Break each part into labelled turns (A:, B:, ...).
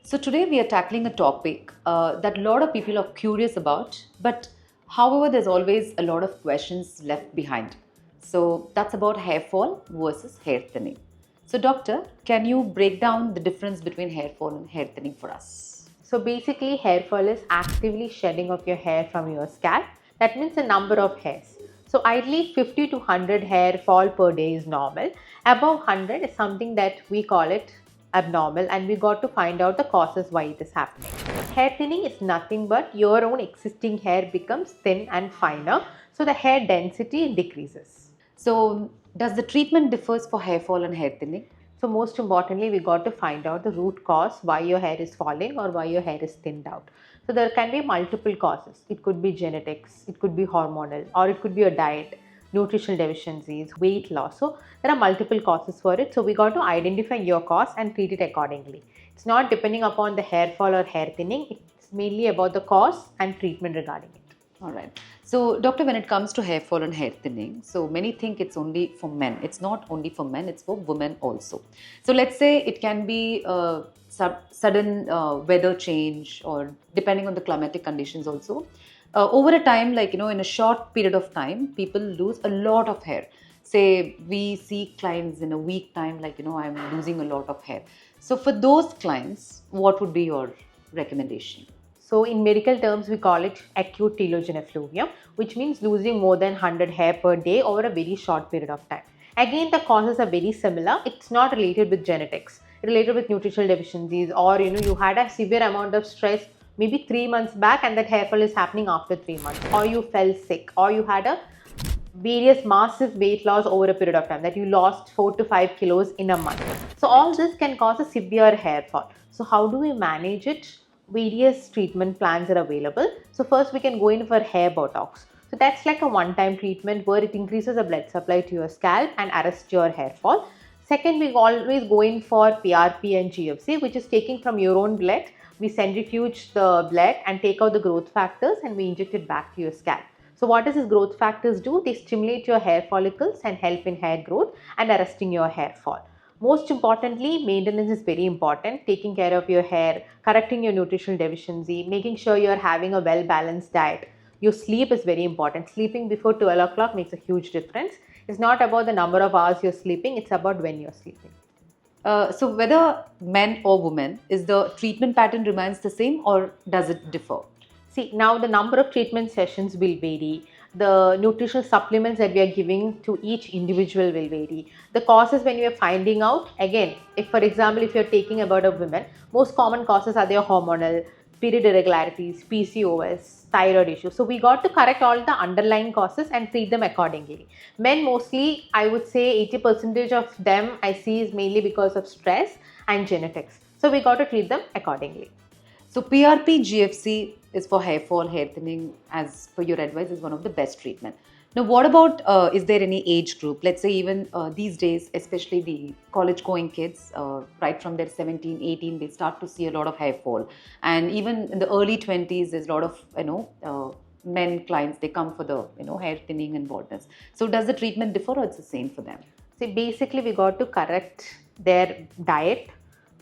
A: So today we are tackling a topic that a lot of people are curious about, but however, there's always a lot of questions left behind. So that's about hair fall versus hair thinning. So, doctor, can you break down the difference between hair fall and hair thinning for us?
B: So basically, hair fall is actively shedding of your hair from your scalp. That means the number of hairs. So ideally, 50 to 100 hair fall per day is normal. Above 100 is something that we call it abnormal, and we got to find out the causes why it is happening. Hair thinning is nothing but your own existing hair becomes thin and finer, so the hair density decreases.
A: So, does the treatment differs for hair fall and hair thinning?
B: So most importantly, we got to find out the root cause why your hair is falling or why your hair is thinned out. So there can be multiple causes. It could be genetics, it could be hormonal, or it could be a diet, nutritional deficiencies, weight loss. So there are multiple causes for it. So we got to identify your cause and treat it accordingly. It's not depending upon the hair fall or hair thinning. It's mainly about the cause and treatment regarding it.
A: All right. So, doctor, when it comes to hair fall and hair thinning, so many think it's only for men. It's not only for men, it's for women also. So, let's say it can be sudden weather change or depending on the climatic conditions also. Over a time, like, in a short period of time, people lose a lot of hair. Say, we see clients in a week time, like, I'm losing a lot of hair. So, for those clients, what would be your recommendation?
B: So in medical terms, we call it acute telogen effluvium, which means losing more than 100 hair per day over a very short period of time. Again, the causes are very similar. It's not related with genetics, related with nutritional deficiencies, or you had a severe amount of stress maybe 3 months back and that hair fall is happening after 3 months, or you fell sick, or you had a various massive weight loss over a period of time, that you lost 4 to 5 kilos in a month. So all this can cause a severe hair fall. So how do we manage it? Various treatment plans are available. So first we can go in for hair botox. So that's like a one-time treatment where it increases the blood supply to your scalp and arrests your hair fall. Second, we always go in for PRP and GFC, which is taking from your own blood. We centrifuge the blood and take out the growth factors and we inject it back to your scalp. So what does these growth factors do? They stimulate your hair follicles and help in hair growth and arresting your hair fall. Most importantly, maintenance is very important. Taking care of your hair, correcting your nutritional deficiency, making sure you're having a well-balanced diet. Your sleep is very important. Sleeping before 12 o'clock makes a huge difference. It's not about the number of hours you're sleeping, it's about when you're sleeping.
A: So whether men or women, is the treatment pattern remains the same or does it differ?
B: See, now the number of treatment sessions will vary. The nutritional supplements that we are giving to each individual will vary. The causes when you are finding out, again, if for example, if you're taking about a woman, most common causes are their hormonal, period irregularities, PCOS, thyroid issues. So we got to correct all the underlying causes and treat them accordingly. Men mostly, I would say 80% of them I see is mainly because of stress and genetics. So we got to treat them accordingly.
A: So PRP GFC is for hair fall, hair thinning, as per your advice, is one of the best treatment. Now, what about, is there any age group? Let's say even these days, especially the college going kids, right from their 17, 18, they start to see a lot of hair fall. And even in the early 20s, there's a lot of, men clients, they come for the, hair thinning and baldness. So does the treatment differ or it's the same for them?
B: See, basically we got to correct their diet,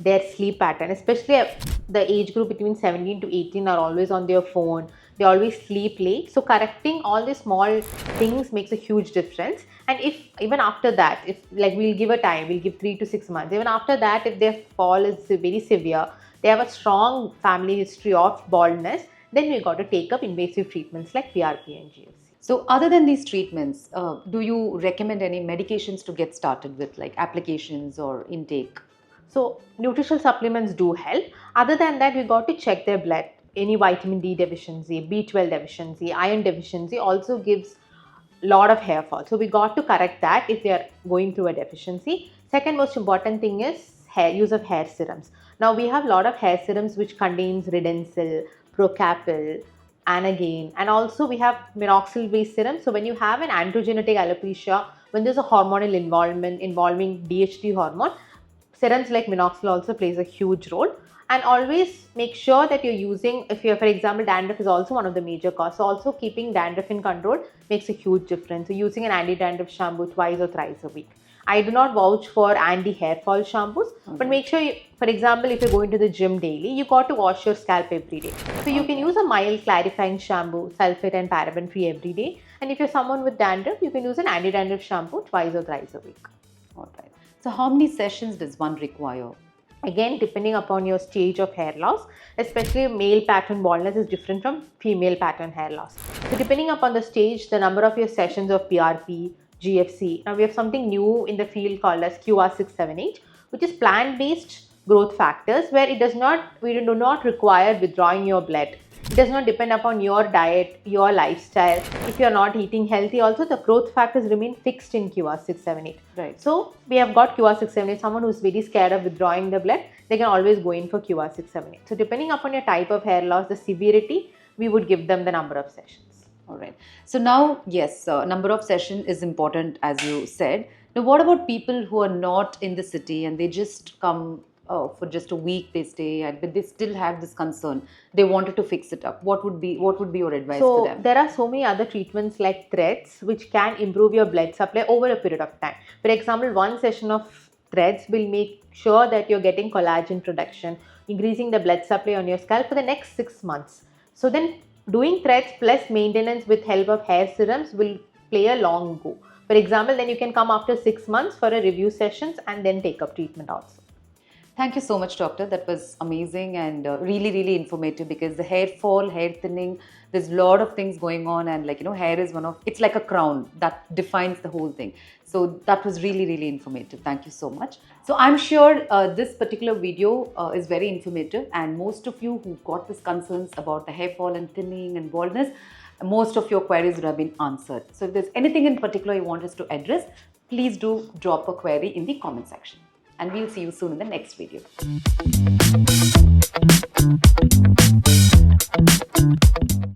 B: their sleep pattern, especially the age group between 17 to 18 are always on their phone. They always sleep late. So correcting all these small things makes a huge difference. And if even after that, if like we'll give a time, we'll give 3 to 6 months. Even after that, if their fall is very severe, they have a strong family history of baldness, then we got to take up invasive treatments like PRP and GFC.
A: So other than these treatments, do you recommend any medications to get started with, like applications or intake?
B: So nutritional supplements do help. Other than that, we got to check their blood. Any vitamin D deficiency, B12 deficiency, iron deficiency also gives a lot of hair fall. So we got to correct that if they are going through a deficiency. Second most important thing is use of hair serums. Now we have a lot of hair serums which contains Redensil, Procapil, Anagen, and also we have minoxidil based serums. So when you have an androgenetic alopecia, when there's a hormonal involvement involving DHT hormone, serums like minoxidil also plays a huge role. And always make sure that you're using, if you're, for example, dandruff is also one of the major causes. So also keeping dandruff in control makes a huge difference. So using an anti-dandruff shampoo twice or thrice a week. I do not vouch for anti-hair fall shampoos, but make sure, for example, if you're going to the gym daily, you got to wash your scalp every day. So you can use a mild clarifying shampoo, sulfate and paraben free every day. And if you're someone with dandruff, you can use an anti-dandruff shampoo twice or thrice a week.
A: All right. So how many sessions does one require?
B: Again, depending upon your stage of hair loss, especially male pattern baldness is different from female pattern hair loss. So depending upon the stage, the number of your sessions of PRP, GFC. Now we have something new in the field called as QR678, which is plant-based growth factors, where we do not require withdrawing your blood. It does not depend upon your diet, your lifestyle. If you're not eating healthy, also the growth factors remain fixed in QR678.
A: Right.
B: So we have got QR678. Someone who's very scared of withdrawing the blood, they can always go in for QR678. So depending upon your type of hair loss, the severity, we would give them the number of sessions.
A: All right. So now, yes, number of session is important, as you said. Now, what about people who are not in the city and they just come for just a week, they stay, but they still have this concern. They wanted to fix it up. What would be your advice to them?
B: There are so many other treatments like threads which can improve your blood supply over a period of time. For example, one session of threads will make sure that you're getting collagen production, increasing the blood supply on your scalp for the next 6 months. So then doing threads plus maintenance with help of hair serums will play a long go. For example, then you can come after 6 months for a review sessions and then take up treatment also.
A: Thank you so much, doctor. That was amazing and really, really informative, because the hair fall, hair thinning, there's a lot of things going on, and hair is it's like a crown that defines the whole thing. So that was really, really informative. Thank you so much. So I'm sure this particular video is very informative, and most of you who got these concerns about the hair fall and thinning and baldness, most of your queries would have been answered. So if there's anything in particular you want us to address, please do drop a query in the comment section. And we'll see you soon in the next video.